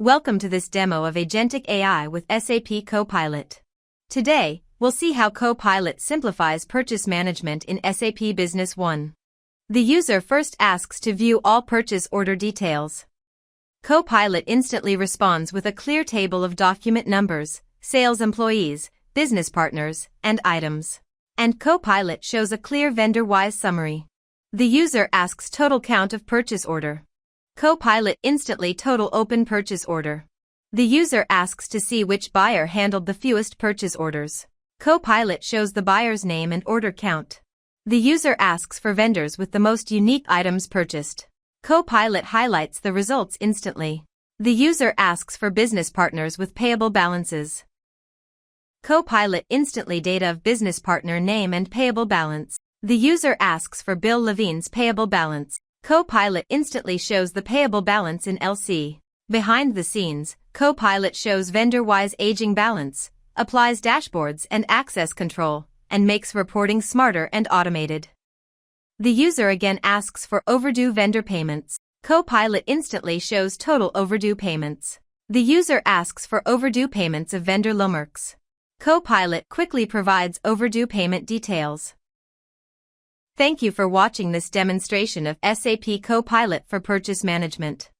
Welcome to this demo of Agentic AI with SAP CoPilot. Today, we'll see how CoPilot simplifies purchase management in SAP Business One. The user first asks to view all purchase order details. CoPilot instantly responds with a clear table of document numbers, sales employees, business partners, and items. And CoPilot shows a clear vendor-wise summary. The user asks total count of purchase order. CoPilot instantly total open purchase order. The user asks to see which buyer handled the fewest purchase orders. CoPilot shows the buyer's name and order count. The user asks for vendors with the most unique items purchased. CoPilot highlights the results instantly. The user asks for business partners with payable balances. CoPilot instantly data of business partner name and payable balance. The user asks for Bill Levine's payable balance. CoPilot instantly shows the payable balance in LC. Behind the scenes, CoPilot shows vendor-wise aging balance, applies dashboards and access control, and makes reporting smarter and automated. The user again asks for overdue vendor payments. CoPilot instantly shows total overdue payments. The user asks for overdue payments of vendor loanworks. CoPilot quickly provides overdue payment details. Thank you for watching this demonstration of SAP CoPilot for purchase management.